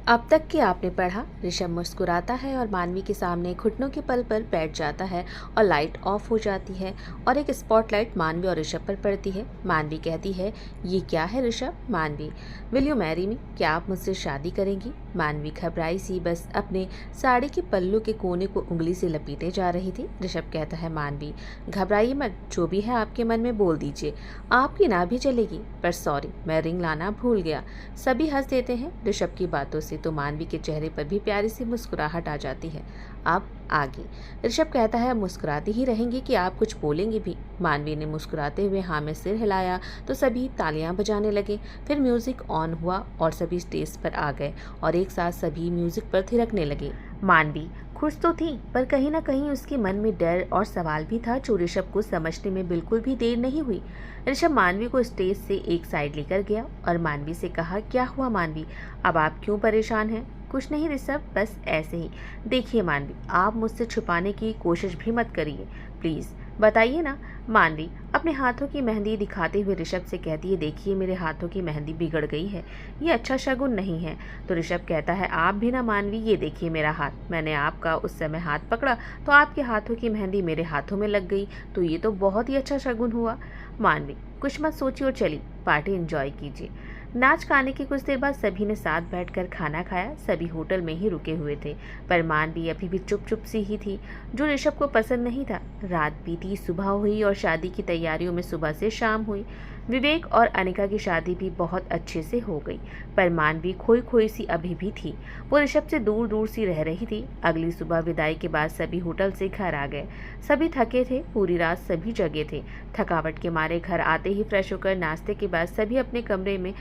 अब तक कि आपने पढ़ा। ऋषभ मुस्कुराता है और मानवी के सामने घुटनों के पल पर बैठ जाता है और लाइट ऑफ हो जाती है और एक स्पॉटलाइट मानवी और ऋषभ पर पड़ती है। मानवी कहती है, ये क्या है ऋषभ? मानवी, विल यू मैरी मी? क्या आप मुझसे शादी करेंगी? मानवी घबराई सी बस अपने साड़ी के पल्लू के कोने को उंगली से लपेटे जा रही थी। ऋषभ कहता है, मानवी घबराइए मत, जो भी है आपके मन में बोल दीजिए, आपकी ना भी चलेगी। पर सॉरी, मैं रिंग लाना भूल गया। सभी हंस देते हैं ऋषभ की बातों से, तो मानवी के चेहरे पर भी प्यारी सी मुस्कुराहट आ जाती है। अब आगे ऋषभ कहता है, मुस्कुराती ही रहेंगी कि आप कुछ बोलेंगे भी? मानवी ने मुस्कुराते हुए हाँ में सिर हिलाया तो सभी तालियां बजाने लगे। फिर म्यूजिक ऑन हुआ और सभी स्टेज पर आ गए और एक साथ सभी म्यूजिक पर थिरकने लगे। मानवी खुश तो थी, पर कहीं ना कहीं उसके मन में डर और सवाल भी था जो ऋषभ को समझने में बिल्कुल भी देर नहीं हुई। ऋषभ मानवी को स्टेज से एक साइड लेकर गया और मानवी से कहा, क्या हुआ मानवी, अब आप क्यों परेशान हैं? कुछ नहीं ऋषभ, बस ऐसे ही। देखिए मानवी, आप मुझसे छुपाने की कोशिश भी मत करिए, प्लीज़ बताइए ना। मानवी अपने हाथों की मेहंदी दिखाते हुए ऋषभ से कहती है, देखिए मेरे हाथों की मेहंदी बिगड़ गई है, ये अच्छा शगुन नहीं है। तो ऋषभ कहता है, आप भी ना मानवी, ये देखिए मेरा हाथ, मैंने आपका उस समय हाथ पकड़ा तो आपके हाथों की मेहंदी मेरे हाथों में लग गई, तो ये तो बहुत ही अच्छा शगुन हुआ। मानवी कुछ मत सोचिए और चली पार्टी एंजॉय कीजिए। नाच गाने के कुछ देर बाद सभी ने साथ बैठकर खाना खाया। सभी होटल में ही रुके हुए थे, पर मानवी अभी भी चुप चुप सी ही थी, जो ऋषभ को पसंद नहीं था। रात बीती, सुबह हुई और शादी की तैयारियों में सुबह से शाम हुई। विवेक और अनिका की शादी भी बहुत अच्छे से हो गई, पर मानवी खोई खोई सी अभी भी थी। वो ऋषभ से दूर दूर सी रह रही थी। अगली सुबह विदाई के बाद सभी होटल से घर आ गए। सभी थके थे, पूरी रात सभी जगे थे। थकावट के मारे घर आते ही फ्रेश होकर नाश्ते के बाद सभी अपने कमरे में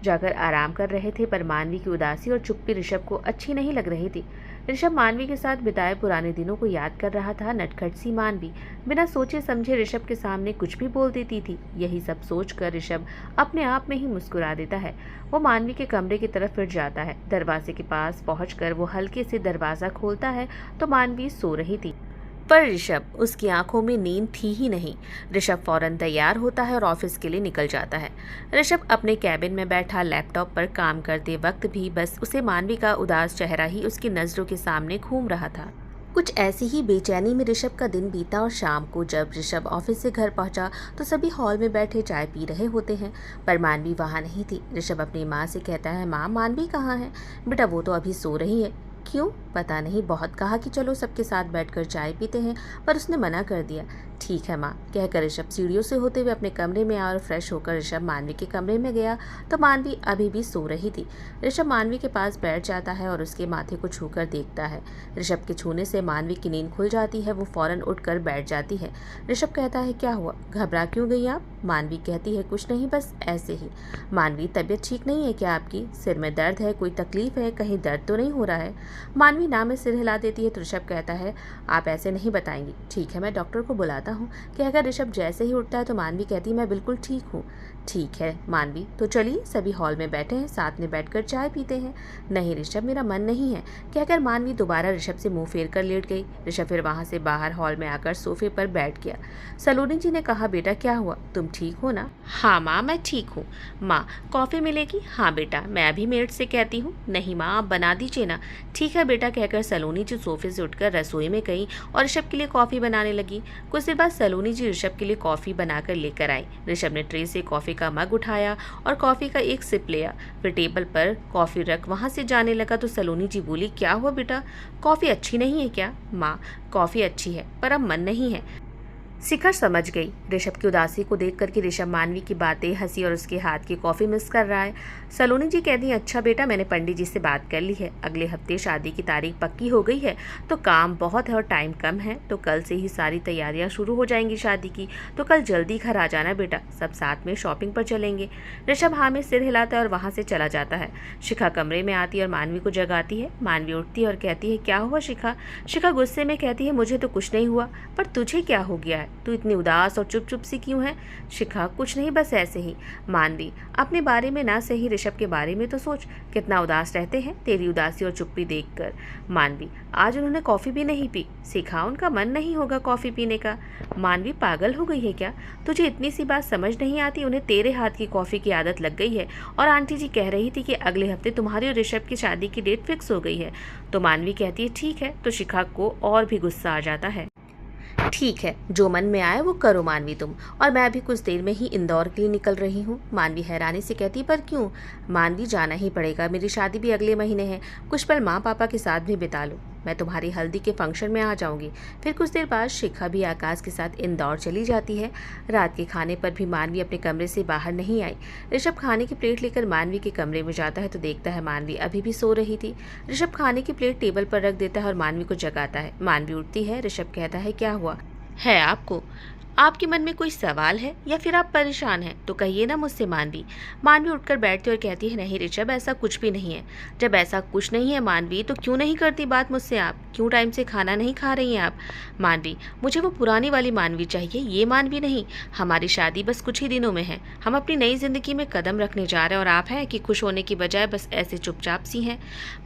जाकर आराम कर रहे थे, पर मानवी की उदासी और चुप्पी ऋषभ को अच्छी नहीं लग रही थी। ऋषभ मानवी के साथ बिताए पुराने दिनों को याद कर रहा था। नटखट सी मानवी बिना सोचे समझे ऋषभ के सामने कुछ भी बोल देती थी। यही सब सोचकर ऋषभ अपने आप में ही मुस्कुरा देता है। वो मानवी के कमरे की तरफ फिर जाता है। दरवाजे के पास पहुंचकर वो हल्के से दरवाजा खोलता है तो मानवी सो रही थी, पर ऋषभ, उसकी आंखों में नींद थी ही नहीं। ऋषभ फौरन तैयार होता है और ऑफिस के लिए निकल जाता है। ऋषभ अपने कैबिन में बैठा लैपटॉप पर काम करते वक्त भी बस उसे मानवी का उदास चेहरा ही उसकी नज़रों के सामने घूम रहा था। कुछ ऐसी ही बेचैनी में ऋषभ का दिन बीता और शाम को जब ऋषभ ऑफिस से घर पहुंचा तो सभी हॉल में बैठे चाय पी रहे होते हैं, पर मानवी वहां नहीं थी। ऋषभ अपनी माँ से कहता है, माँ मानवी कहाँ है? बेटा वो तो अभी सो रही है। क्यों? पता नहीं, बहुत कहा कि चलो सबके साथ बैठकर चाय पीते हैं, पर उसने मना कर दिया। ठीक है माँ, कहकर ऋषभ सीढ़ियों से होते हुए अपने कमरे में आया और फ्रेश होकर ऋषभ मानवी के कमरे में गया तो मानवी अभी भी सो रही थी। ऋषभ मानवी के पास बैठ जाता है और उसके माथे को छूकर देखता है। ऋषभ के छूने से मानवी की नींद खुल जाती है। वो फौरन उठकर बैठ जाती है। ऋषभ कहता है, क्या हुआ, घबरा क्यों गई आप? मानवी कहती है, कुछ नहीं, बस ऐसे ही। मानवी, तबीयत ठीक नहीं है क्या आपकी? सिर में दर्द है, कोई तकलीफ है, कहीं दर्द तो नहीं हो रहा है? मानवी ना में सिर हिला देती है तो ऋषभ कहता है, आप ऐसे नहीं बताएंगी। ठीक है, मैं डॉक्टर को बुलाता हूँ, कहकर ऋषभ जैसे ही उठता है तो मानवी कहती है, मैं बिल्कुल ठीक हूँ। ठीक है मानवी, तो चलिए सभी हॉल में बैठे हैं, साथ में बैठकर चाय पीते हैं। नहीं ऋषभ, मेरा मन नहीं है, कहकर मानवी दोबारा ऋषभ से मुंह फेर कर लेट गई। ऋषभ फिर वहां से बाहर हॉल में आकर सोफे पर बैठ गया। सलोनी जी ने कहा, बेटा क्या हुआ, तुम ठीक हो ना? हाँ माँ, मैं ठीक हूँ। माँ, कॉफ़ी मिलेगी? हाँ बेटा, मैं अभी मेड से कहती हूँ। नहीं माँ, आप बना दीजिए ना। ठीक है बेटा, कहकर सलोनी जी सोफे से उठकर रसोई में गई और ऋषभ के लिए कॉफ़ी बनाने लगी। कुछ देर बाद सलोनी जी ऋषभ के लिए कॉफ़ी बनाकर लेकर आई। ऋषभ ने ट्रे से कॉफ़ी का मग उठाया और कॉफ़ी का एक सिप लिया। फिर टेबल पर कॉफ़ी रख वहाँ से जाने लगा तो सलोनी जी बोली, क्या हुआ बेटा, कॉफ़ी अच्छी नहीं है क्या? माँ, कॉफ़ी अच्छी है पर अब मन नहीं है। शिखा समझ गई ऋषभ की उदासी को देख करके ऋषभ मानवी की बातें, हंसी और उसके हाथ की कॉफ़ी मिस कर रहा है। सलोनी जी कहती हैं, अच्छा बेटा, मैंने पंडित जी से बात कर ली है, अगले हफ्ते शादी की तारीख पक्की हो गई है, तो काम बहुत है और टाइम कम है, तो कल से ही सारी तैयारियां शुरू हो जाएंगी शादी की, तो कल जल्दी घर आ जाना बेटा, सब साथ में शॉपिंग पर चलेंगे। ऋषभ हाँ में सिर हिलाता है और वहाँ से चला जाता है। शिखा कमरे में आती है और मानवी को जगाती है। मानवी उठती है और कहती है, क्या हुआ शिखा? शिखा गुस्से में कहती है, मुझे तो कुछ नहीं हुआ, पर तुझे क्या हो गया है? तू इतनी उदास और चुप चुप सी क्यों है? शिखा, कुछ नहीं, बस ऐसे ही। मानवी, अपने बारे में ना सही, ऋषभ के बारे में तो सोच, कितना उदास रहते हैं तेरी उदासी और चुप्पी देखकर। मानवी, आज उन्होंने कॉफ़ी भी नहीं पी। शिखा, उनका मन नहीं होगा कॉफ़ी पीने का। मानवी, पागल हो गई है क्या? तुझे इतनी सी बात समझ नहीं आती? उन्हें तेरे हाथ की कॉफ़ी की आदत लग गई है और आंटी जी कह रही थी कि अगले हफ्ते तुम्हारी और ऋषभ की शादी की डेट फिक्स हो गई है। तो मानवी कहती है ठीक है, तो शिखा को और भी गुस्सा आ जाता है। ठीक है, जो मन में आए वो करो मानवी तुम, और मैं अभी कुछ देर में ही इंदौर के लिए निकल रही हूँ। मानवी हैरानी से कहती, पर क्यों? मानवी, जाना ही पड़ेगा, मेरी शादी भी अगले महीने है, कुछ पल माँ पापा के साथ भी बिता लो। मैं तुम्हारी हल्दी के फंक्शन में आ जाऊंगी। फिर कुछ देर बाद शिखा भी आकाश के साथ इंदौर चली जाती है। रात के खाने पर भी मानवी अपने कमरे से बाहर नहीं आई। ऋषभ खाने की प्लेट लेकर मानवी के कमरे में जाता है तो देखता है मानवी अभी भी सो रही थी। ऋषभ खाने की प्लेट टेबल पर रख देता है और मानवी को जगाता है। मानवी उठती है। ऋषभ कहता है, क्या हुआ है आपको? आपके मन में कोई सवाल है या फिर आप परेशान हैं? तो कहिए ना मुझसे मानवी। मानवी उठकर बैठती और कहती है, नहीं ऋषभ, ऐसा कुछ भी नहीं है। जब ऐसा कुछ नहीं है मानवी, तो क्यों नहीं करती बात मुझसे आप? क्यों टाइम से खाना नहीं खा रही हैं आप? मानवी, मुझे वो पुरानी वाली मानवी चाहिए, ये मानवी नहीं। हमारी शादी बस कुछ ही दिनों में है, हम अपनी नई जिंदगी में कदम रखने जा रहे हैं और आप हैं कि खुश होने की बजाय बस ऐसे चुपचाप सी हैं।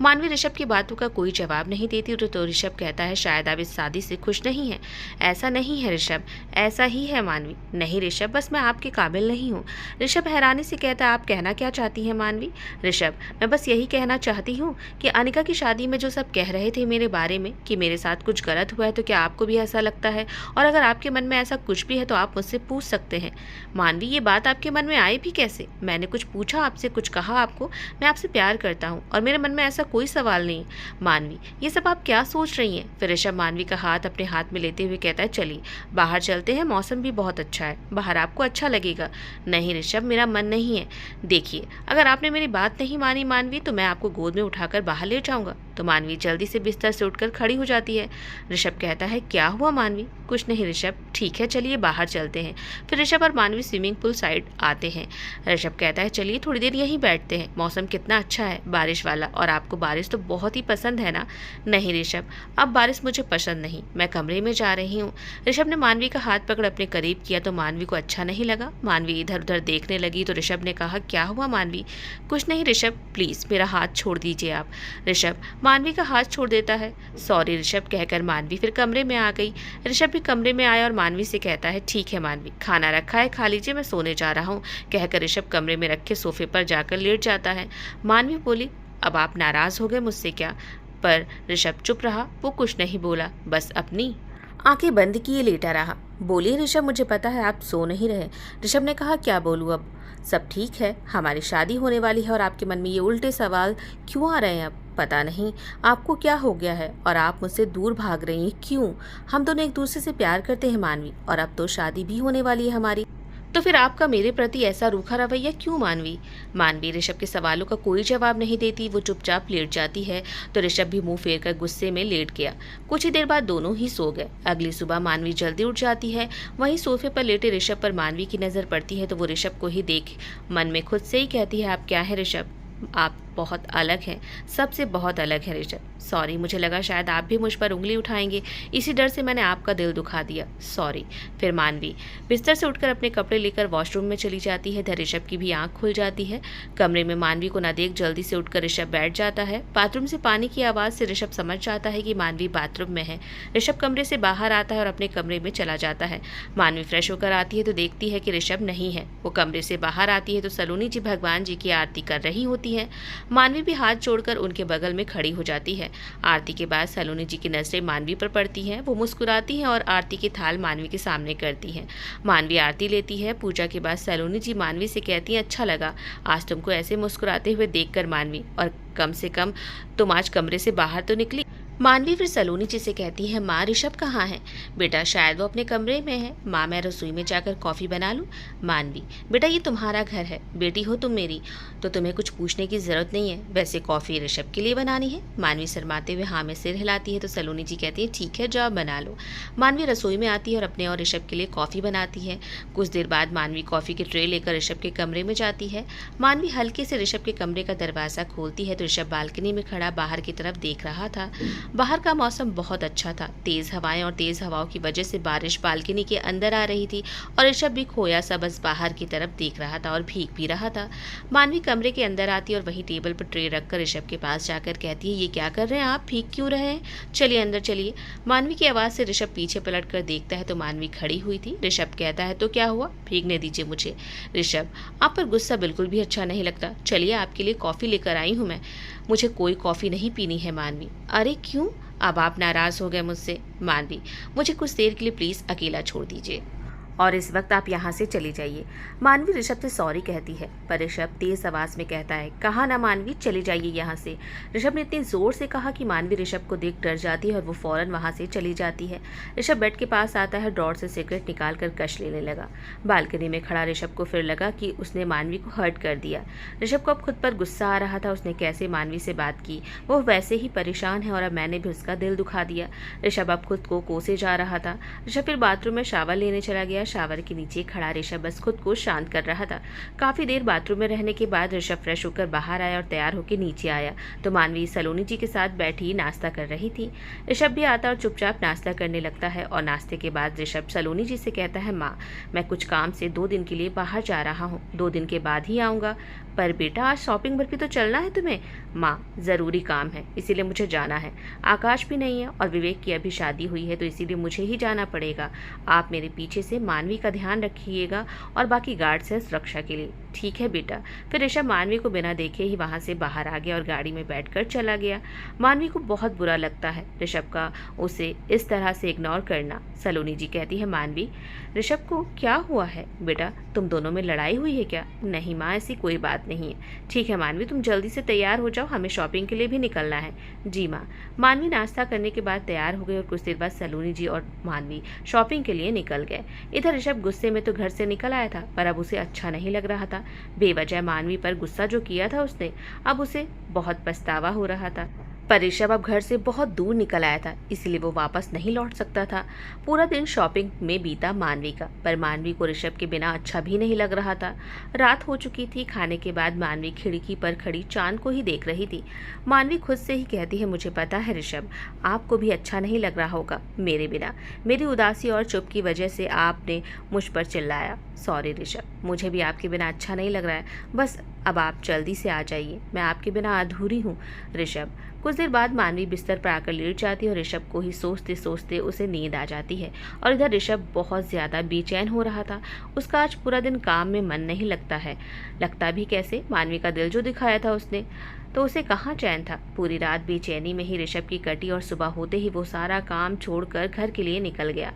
मानवी ऋषभ की बातों का कोई जवाब नहीं देती। तो ऋषभ कहता है, शायद आप इस शादी से खुश नहीं हैं। ऐसा नहीं है ऋषभ, ऐसा ही है मानवी। नहीं ऋषभ, बस मैं आपके काबिल नहीं हूँ। ऋषभ हैरानी से कहता है, आप कहना क्या चाहती हैं मानवी? ऋषभ, मैं बस यही कहना चाहती हूँ कि अनिका की शादी में जो सब कह रहे थे मेरे बारे में कि मेरे साथ कुछ गलत हुआ है, तो क्या आपको भी ऐसा लगता है? और अगर आपके मन में ऐसा कुछ भी है तो आप मुझसे पूछ सकते हैं। मानवी, ये बात आपके मन में आई भी कैसे? मैंने कुछ पूछा आपसे, कुछ कहा आपको? मैं आपसे प्यार करता हूँ और मेरे मन में ऐसा कोई सवाल नहीं। मानवी, ये सब आप क्या सोच रही हैं? फिर ऋषभ मानवी का हाथ अपने हाथ में लेते हुए कहता है, चलिए बाहर चलते हैं, मौसम भी बहुत अच्छा है, बाहर आपको अच्छा लगेगा। नहीं ऋषभ, मेरा मन नहीं है। देखिए, अगर आपने मेरी बात नहीं मानी मानवी, तो मैं आपको गोद में उठाकर बाहर ले जाऊंगा। तो मानवी जल्दी से बिस्तर से उठकर खड़ी हो जाती है। ऋषभ कहता है, क्या हुआ मानवी? कुछ नहीं ऋषभ, ठीक है, चलिए बाहर चलते हैं। फिर ऋषभ और मानवी स्विमिंग पूल साइड आते हैं। ऋषभ कहता है, चलिए थोड़ी देर यहीं बैठते हैं, मौसम कितना अच्छा है, बारिश वाला, और आपको बारिश तो बहुत ही पसंद है ना? नहीं ऋषभ, अब बारिश मुझे पसंद नहीं, मैं कमरे में जा रही हूँ। ऋषभ ने मानवी का हाथ पकड़ अपने करीब किया तो मानवी को अच्छा नहीं लगा। मानवी इधर उधर देखने लगी तो ऋषभ ने कहा, क्या हुआ मानवी? कुछ नहीं ऋषभ, प्लीज़ मेरा हाथ छोड़ दीजिए आप। ऋषभ मानवी का हाथ छोड़ देता है। सॉरी ऋषभ कहकर मानवी फिर कमरे में आ गई। ऋषभ भी कमरे में आया और मानवी से कहता है, ठीक है मानवी, खाना रखा है, खा लीजिए, मैं सोने जा रहा हूँ। कहकर ऋषभ कमरे में रखे सोफे पर जाकर लेट जाता है। मानवी बोली, अब आप नाराज़ हो गए मुझसे क्या? पर ऋषभ चुप रहा, वो कुछ नहीं बोला, बस अपनी आंखें बंद किए लेटा रहा। बोलिए ऋषभ, मुझे पता है आप सो नहीं रहे। ऋषभ ने कहा, क्या बोलूँ अब? सब ठीक है, हमारी शादी होने वाली है और आपके मन में ये उल्टे सवाल क्यों आ रहे हैं? अब पता नहीं आपको क्या हो गया है और आप मुझसे दूर भाग रही हैं, क्यों? हम दोनों एक दूसरे से प्यार करते हैं मानवी, और अब तो शादी भी होने वाली है हमारी, तो फिर आपका मेरे प्रति ऐसा रूखा रवैया क्यों मानवी? मानवी ऋषभ के सवालों का कोई जवाब नहीं देती, वो चुपचाप लेट जाती है। तो ऋषभ भी मुंह फेर कर गुस्से में लेट गया। कुछ ही देर बाद दोनों ही सो गए। अगली सुबह मानवी जल्दी उठ जाती है। वहीं सोफे पर लेटे ऋषभ पर मानवी की नज़र पड़ती है तो वो ऋषभ को ही देख मन में खुद से ही कहती है, आप क्या है ऋषभ, आप बहुत अलग हैं, सबसे बहुत अलग है ऋषभ। सॉरी, मुझे लगा शायद आप भी मुझ पर उंगली उठाएंगे, इसी डर से मैंने आपका दिल दुखा दिया, सॉरी। फिर मानवी बिस्तर से उठकर अपने कपड़े लेकर वॉशरूम में चली जाती है। इधर ऋषभ की भी आंख खुल जाती है। कमरे में मानवी को न देख जल्दी से उठकर ऋषभ बैठ जाता है। बाथरूम से पानी की आवाज़ से ऋषभ समझ जाता है कि मानवी बाथरूम में है। ऋषभ कमरे से बाहर आता है और अपने कमरे में चला जाता है। मानवी फ्रेश होकर आती है तो देखती है कि ऋषभ नहीं है। वो कमरे से बाहर आती है तो सलोनी जी भगवान जी की आरती कर रही होती है। मानवी भी हाथ जोड़कर उनके बगल में खड़ी हो जाती है। आरती के बाद सलोनी जी की नजरें मानवी पर पड़ती हैं। वो मुस्कुराती हैं और आरती की थाल मानवी के सामने करती हैं। मानवी आरती लेती है। पूजा के बाद सलोनी जी मानवी से कहती हैं, अच्छा लगा आज तुमको ऐसे मुस्कुराते हुए देखकर मानवी, और कम से कम तुम आज कमरे से बाहर तो निकली। मानवी फिर सलोनी जी से कहती है, माँ ऋषभ कहाँ है? बेटा शायद वो अपने कमरे में है। माँ मैं रसोई में जाकर कॉफ़ी बना लूँ? मानवी बेटा ये तुम्हारा घर है, बेटी हो तुम मेरी, तो तुम्हें कुछ पूछने की ज़रूरत नहीं है। वैसे कॉफ़ी ऋषभ के लिए बनानी है? मानवी शर्माते हुए हाँ में सिर हिलाती है तो सलोनी जी कहती है, ठीक है जाओ बना लो। मानवी रसोई में आती है और अपने और ऋषभ के लिए कॉफ़ी बनाती है। कुछ देर बाद मानवी कॉफ़ी की ट्रे लेकर ऋषभ के कमरे में जाती है। मानवी हल्के से ऋषभ के कमरे का दरवाज़ा खोलती है तो ऋषभ बालकनी में खड़ा बाहर की तरफ देख रहा था। बाहर का मौसम बहुत अच्छा था। तेज हवाएं और तेज हवाओं की वजह से बारिश बालकनी के अंदर आ रही थी और ऋषभ भी खोया सा बस बाहर की तरफ देख रहा था और भीग भी रहा था। मानवी कमरे के अंदर आती और वही टेबल पर ट्रे रखकर ऋषभ के पास जाकर कहती है, ये क्या कर रहे हैं आप, भीग क्यों रहे हैं, चलिए अंदर चलिए। मानवी की आवाज़ से ऋषभ पीछे पलट कर देखता है तो मानवी खड़ी हुई थी। ऋषभ कहता है, तो क्या हुआ, भीगने दीजिए मुझे। ऋषभ, आप पर गुस्सा बिल्कुल भी अच्छा नहीं लगता, चलिए आपके लिए कॉफ़ी लेकर आई हूँ मैं। मुझे कोई कॉफ़ी नहीं पीनी है। मानवी, अरे क्यों, अब आप नाराज़ हो गए मुझसे। मानवी, मुझे कुछ देर के लिए प्लीज़ अकेला छोड़ दीजिए और इस वक्त आप यहाँ से चली जाइए। मानवी ऋषभ से सॉरी कहती है पर ऋषभ तेज आवाज में कहता है, कहा ना मानवी, चली जाइए यहाँ से। ऋषभ ने इतनी जोर से कहा कि मानवी ऋषभ को देख डर जाती है और वो फौरन वहाँ से चली जाती है। ऋषभ बेड के पास आता है, ड्रॉर से सिगरेट निकाल कर कश लेने लगा। बालकनी में खड़ा ऋषभ को फिर लगा कि उसने मानवी को हर्ट कर दिया। ऋषभ को अब खुद पर गुस्सा आ रहा था, उसने कैसे मानवी से बात की, वो वैसे ही परेशान है और अब मैंने भी उसका दिल दुखा दिया। ऋषभ अब खुद को कोसे जा रहा था। ऋषभ फिर बाथरूम में शावर लेने चला गया। शावर के नीचे खड़ा ऋषभ बस खुद को शांत कर रहा था। काफी देर बाथरूम में रहने के बाद ऋषभ फ्रेश होकर बाहर आया और तैयार होकर नीचे आया तो मानवी सलोनी जी के साथ बैठी नाश्ता कर रही थी। ऋषभ भी आता और चुपचाप नाश्ता करने लगता है और नाश्ते के बाद ऋषभ सलोनी जी से कहता है, माँ मैं कुछ काम से 2 दिन के लिए बाहर जा रहा हूँ, 2 दिन के बाद ही आऊँगा। पर बेटा आज शॉपिंग पर भी तो चलना है तुम्हें। माँ ज़रूरी काम है इसीलिए मुझे जाना है, आकाश भी नहीं है और विवेक की अभी शादी हुई है तो इसीलिए मुझे ही जाना पड़ेगा। आप मेरे पीछे से मानवी का ध्यान रखिएगा और बाकी गार्ड से सुरक्षा के लिए। ठीक है बेटा। फिर ऋषभ मानवी को बिना देखे ही वहाँ से बाहर आ गया और गाड़ी में बैठकर चला गया। मानवी को बहुत बुरा लगता है ऋषभ का उसे इस तरह से इग्नोर करना। सलोनी जी कहती है, मानवी ऋषभ को क्या हुआ है बेटा, तुम दोनों में लड़ाई हुई है क्या। नहीं माँ, ऐसी कोई बात नहीं है। ठीक है मानवी, तुम जल्दी से तैयार हो जाओ, हमें शॉपिंग के लिए भी निकलना है। जी माँ। मानवी नाश्ता करने के बाद तैयार हो गई और कुछ देर बाद सलोनी जी और मानवी शॉपिंग के लिए निकल गए। इधर ऋषभ गुस्से में तो घर से निकल आया था पर अब उसे अच्छा नहीं लग रहा था। बेवजह मानवी पर गुस्सा जो किया था उसने, अब उसे बहुत पछतावा हो रहा था। पर ऋषभ अब घर से बहुत दूर निकल आया था इसलिए वो वापस नहीं लौट सकता था। पूरा दिन शॉपिंग में बीता मानवी का, पर मानवी को ऋषभ के बिना अच्छा भी नहीं लग रहा था। रात हो चुकी थी। खाने के बाद मानवी खिड़की पर खड़ी चांद को ही देख रही थी। मानवी खुद से ही कहती है, मुझे पता है ऋषभ, आपको भी अच्छा नहीं लग रहा होगा मेरे बिना। मेरी उदासी और चुप की वजह से आपने मुझ पर चिल्लाया। सॉरी ऋषभ, मुझे भी आपके बिना अच्छा नहीं लग रहा है। बस अब आप जल्दी से आ जाइए, मैं आपके बिना अधूरी हूँ ऋषभ। कुछ देर बाद मानवी बिस्तर पर आकर लेट जाती है और ऋषभ को ही सोचते सोचते उसे नींद आ जाती है। और इधर ऋषभ बहुत ज़्यादा बेचैन हो रहा था। उसका आज पूरा दिन काम में मन नहीं लगता है। लगता भी कैसे, मानवी का दिल जो दिखाया था उसने, तो उसे कहाँ चैन था। पूरी रात बेचैनी में ही ऋषभ की कटी और सुबह होते ही वो सारा काम छोड़कर घर के लिए निकल गया।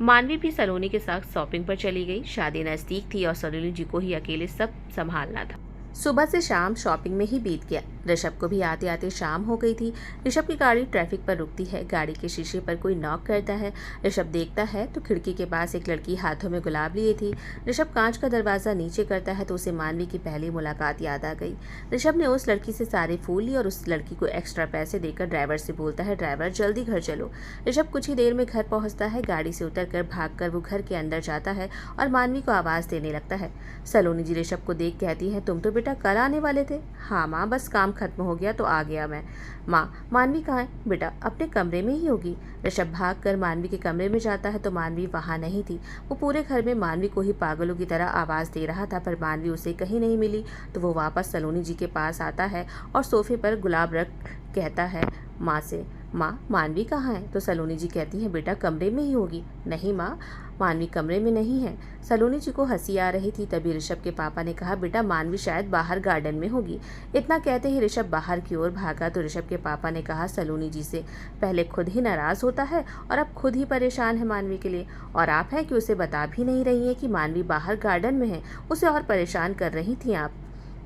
मानवी भी सलोनी के साथ शॉपिंग पर चली गई। शादी नज़दीक थी और सलोनी जी को ही अकेले सब संभालना था। सुबह से शाम शॉपिंग में ही बीत गया। ऋषभ को भी आते आते शाम हो गई थी। ऋषभ की गाड़ी ट्रैफिक पर रुकती है। गाड़ी के शीशे पर कोई नॉक करता है। ऋषभ देखता है तो खिड़की के पास एक लड़की हाथों में गुलाब लिए थी। ऋषभ कांच का दरवाज़ा नीचे करता है तो उसे मानवी की पहली मुलाकात याद आ गई। ऋषभ ने उस लड़की से सारे फूल लिए और उस लड़की को एक्स्ट्रा पैसे देकर ड्राइवर से बोलता है, ड्राइवर जल्दी घर चलो। ऋषभ कुछ ही देर में घर पहुँचता है। गाड़ी से उतरकर भागकर वो घर के अंदर जाता है और मानवी को आवाज़ देने लगता है। सलोनी जी ऋषभ को देख कहती है, तुम तो बेटा कल आने वाले थे। हाँ माँ, बस काम खत्म हो गया तो आ गया मैं। माँ, मानवी कहाँ है बेटा, अपने कमरे में ही होगी। ऋषभ भाग कर मानवी के कमरे में जाता है तो मानवी वहाँ नहीं थी। वो पूरे घर में मानवी को ही पागलों की तरह आवाज़ दे रहा था पर मानवी उसे कहीं नहीं मिली। तो वो वापस सलोनी जी के पास आता है और सोफे पर गुलाब रख कहता है माँ से, माँ मानवी कहाँ है। तो सलोनी जी कहती है, बेटा कमरे में ही होगी। नहीं माँ, मानवी कमरे में नहीं है। सलोनी जी को हंसी आ रही थी। तभी ऋषभ के पापा ने कहा, बेटा मानवी शायद बाहर गार्डन में होगी। इतना कहते ही ऋषभ बाहर की ओर भागा तो ऋषभ के पापा ने कहा सलोनी जी से, पहले खुद ही नाराज़ होता है और अब खुद ही परेशान है मानवी के लिए, और आप हैं कि उसे बता भी नहीं रही हैं कि मानवी बाहर गार्डन में है। उसे और परेशान कर रही थी आप।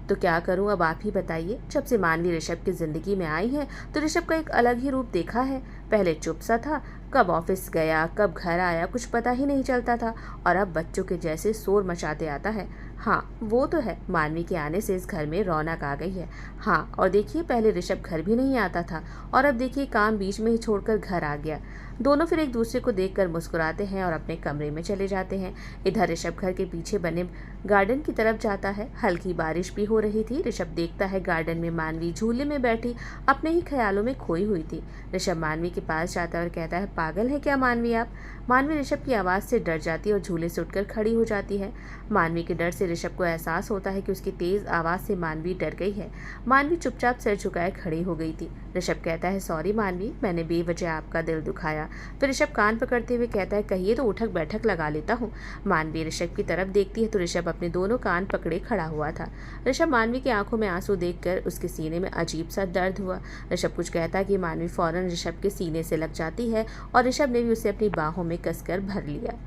तो क्या करूं, अब आप ही बताइए। जब से मानवी ऋषभ की ज़िंदगी में आई है तो ऋषभ का एक अलग ही रूप देखा है। पहले चुप सा था, कब ऑफिस गया कब घर आया कुछ पता ही नहीं चलता था, और अब बच्चों के जैसे शोर मचाते आता है। हाँ वो तो है, मानवी के आने से इस घर में रौनक आ गई है। हाँ, और देखिए पहले ऋषभ घर भी नहीं आता था और अब देखिए काम बीच में ही छोड़कर घर आ गया। दोनों फिर एक दूसरे को देखकर मुस्कुराते हैं और अपने कमरे में चले जाते हैं। इधर ऋषभ घर के पीछे बने गार्डन की तरफ जाता है। हल्की बारिश भी हो रही थी। ऋषभ देखता है गार्डन में मानवी झूले में बैठी अपने ही ख्यालों में खोई हुई थी। ऋषभ मानवी के पास जाता है और कहता है, पागल है क्या मानवी आप? मानवी ऋषभ की आवाज़ से डर जाती है और झूले से उठकर खड़ी हो जाती है। मानवी के डर से ऋषभ को एहसास होता है कि उसकी तेज़ आवाज़ से मानवी डर गई है। मानवी चुपचाप सिर झुकाए खड़ी हो गई थी। ऋषभ कहता है, सॉरी मानवी, मैंने बेवजह आपका दिल दुखाया। फिर ऋषभ कान पकड़ते हुए कहता है, कहिए तो उठक बैठक लगा लेता हूँ। मानवी ऋषभ की तरफ देखती है तो ऋषभ अपने दोनों कान पकड़े खड़ा हुआ था। ऋषभ मानवी की आंखों में आंसू देखकर उसके सीने में अजीब सा दर्द हुआ। ऋषभ कुछ कहता है कि मानवी फौरन ऋषभ के सीने से लग जाती है और ऋषभ ने भी उसे अपनी बाहों में कसकर भर लिया।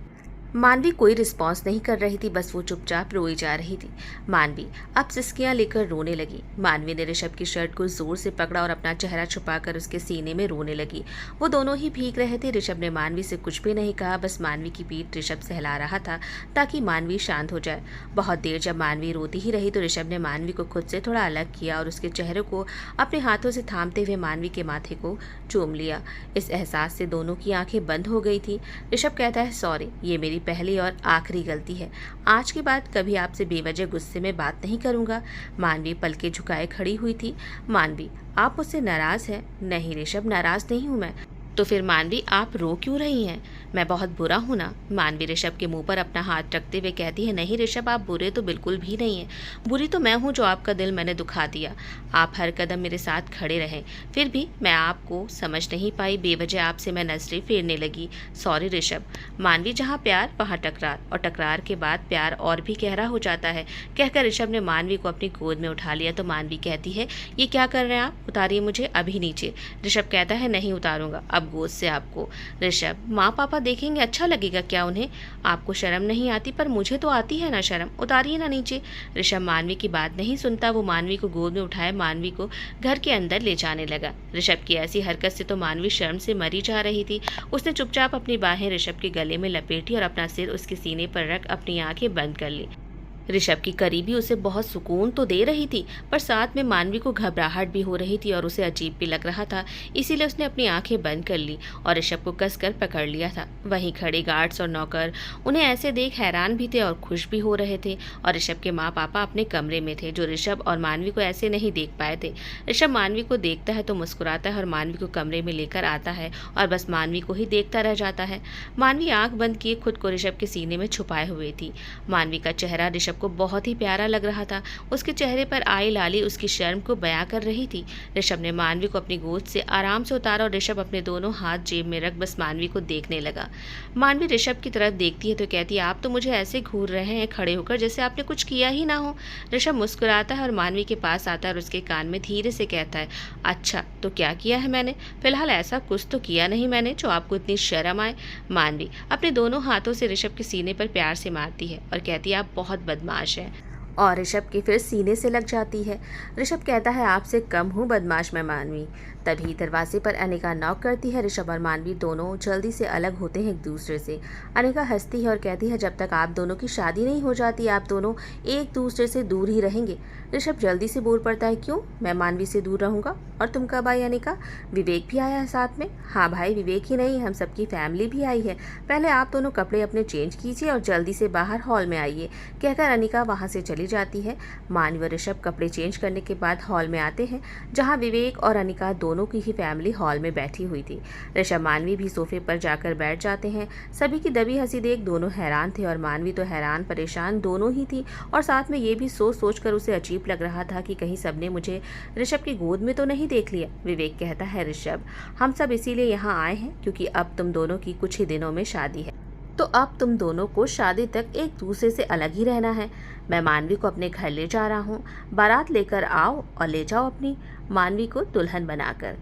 मानवी कोई रिस्पॉन्स नहीं कर रही थी, बस वो चुपचाप रोई जा रही थी। मानवी अब सिसकियां लेकर रोने लगी। मानवी ने ऋषभ की शर्ट को जोर से पकड़ा और अपना चेहरा छुपाकर उसके सीने में रोने लगी। वो दोनों ही भीग रहे थे। ऋषभ ने मानवी से कुछ भी नहीं कहा, बस मानवी की पीठ ऋषभ सहला रहा था ताकि मानवी शांत हो जाए। बहुत देर जब मानवी रोती ही रही तो ऋषभ ने मानवी को खुद से थोड़ा अलग किया और उसके चेहरे को अपने हाथों से थामते हुए मानवी के माथे को चूम लिया। इस एहसास से दोनों की आंखें बंद हो गई थी। ऋषभ कहता है, सॉरी, ये मेरी पहली और आखिरी गलती है। आज के बाद कभी आपसे बेवजह गुस्से में बात नहीं करूंगा। मानवी पलके झुकाए खड़ी हुई थी। मानवी, आप मुझसे नाराज हैं? नहीं ऋषभ, नाराज नहीं हूं मैं। तो फिर मानवी, आप रो क्यों रही हैं? मैं बहुत बुरा हूं ना? मानवी ऋषभ के मुंह पर अपना हाथ रखते हुए कहती है, नहीं ऋषभ, आप बुरे तो बिल्कुल भी नहीं हैं। बुरी तो मैं हूं जो आपका दिल मैंने दुखा दिया। आप हर कदम मेरे साथ खड़े रहे, फिर भी मैं आपको समझ नहीं पाई। बेवजह आपसे मैं नजरें फेरने लगी। सॉरी ऋषभ। मानवी, जहाँ प्यार वहाँ टकरार, और टकरार के बाद प्यार और भी गहरा हो जाता है, कहकर ऋषभ ने मानवी को अपनी गोद में उठा लिया। तो मानवी कहती है, ये क्या कर रहे हैं आप? उतारिए मुझे अभी नीचे। ऋषभ कहता है, नहीं उतारूंगा अब गोद से आपको। ऋषभ, माँ पापा देखेंगे, अच्छा लगेगा क्या उन्हें? आपको शर्म नहीं आती? पर मुझे तो आती है ना शर्म, उतारिए ना नीचे। ऋषभ मानवी की बात नहीं सुनता। वो मानवी को गोद में उठाए मानवी को घर के अंदर ले जाने लगा। ऋषभ की ऐसी हरकत से तो मानवी शर्म से मरी जा रही थी। उसने चुपचाप अपनी बाहें ऋषभ के गले में लपेटी और अपना सिर उसके सीने पर रख अपनी आंखें बंद कर ली। ऋषभ की करीबी उसे बहुत सुकून तो दे रही थी, पर साथ में मानवी को घबराहट भी हो रही थी और उसे अजीब भी लग रहा था। इसीलिए उसने अपनी आंखें बंद कर ली और ऋषभ को कसकर पकड़ लिया था। वहीं खड़े गार्ड्स और नौकर उन्हें ऐसे देख हैरान भी थे और खुश भी हो रहे थे। और ऋषभ के माँ पापा अपने कमरे में थे, जो ऋषभ और मानवी को ऐसे नहीं देख पाए थे। ऋषभ मानवी को देखता है तो मुस्कुराता है और मानवी को कमरे में लेकर आता है और बस मानवी को ही देखता रह जाता है। मानवी आंख बंद किए खुद को ऋषभ के सीने में छुपाए हुए थी। मानवी का चेहरा ऋषभ को बहुत ही प्यारा लग रहा था। उसके चेहरे पर आई लाली उसकी शर्म को बयां कर रही थी। ऋषभ ने मानवी को अपनी गोद से आराम से उतारा और ऋषभ अपने दोनों हाथ जेब में रख बस मानवी को देखने लगा। मानवी ऋषभ की तरफ देखती है तो कहती है, आप तो मुझे ऐसे घूर रहे हैं खड़े होकर जैसे आपने कुछ किया ही ना हो। ऋषभ मुस्कुराता है और मानवी के पास आता है और उसके कान में धीरे से कहता है, अच्छा तो क्या किया है मैंने? फिलहाल ऐसा कुछ तो किया नहीं मैंने जो आपको इतनी शर्म आए। मानवी अपने दोनों हाथों से ऋषभ के सीने पर प्यार से मारती है और कहती है, आप बहुत बदमाश है। और ऋषभ के फिर सीने से लग जाती है। ऋषभ कहता है, आपसे कम हूँ बदमाश मैं मानवी। तभी दरवाजे पर अनिका नॉक करती है। ऋषभ और मानवी दोनों जल्दी से अलग होते हैं एक दूसरे से। अनिका हंसती है और कहती है, जब तक आप दोनों की शादी नहीं हो जाती आप दोनों एक दूसरे से दूर ही रहेंगे। ऋषभ जल्दी से बोल पड़ता है, क्यों? मैं मानवी से दूर रहूँगा? और तुम कब आई अनिका? विवेक भी आया है साथ में? हाँ भाई, विवेक ही नहीं, हम सबकी फैमिली भी आई है। पहले आप दोनों कपड़े अपने चेंज कीजिए और जल्दी से बाहर हॉल में आइए, कहकर अनिका वहाँ से चली जाती है। मानवी और ऋषभ कपड़े चेंज करने के बाद हॉल में आते हैं, जहाँ विवेक और अनिका दोनों की ही फैमिली हॉल में बैठी हुई थी। ऋषभ मानवी भी सोफे पर जाकर बैठ जाते हैं। सभी की दबी हंसी देख दोनों हैरान थे और मानवी तो हैरान परेशान दोनों ही थी और साथ में ये भी सोच सोच कर उसे अजीब लग रहा था कि कहीं सबने मुझे ऋषभ की गोद में तो नहीं देख लिया। विवेक कहता है, ऋषभ हम सब इसीलिए यहाँ आए हैं क्योंकि अब तुम दोनों की कुछ ही दिनों में शादी है, तो अब तुम दोनों को शादी तक एक दूसरे से अलग ही रहना है। मैं मानवी को अपने घर ले जा रहा हूँ, बारात लेकर आओ और ले जाओ अपनी मानवी को दुल्हन बनाकर।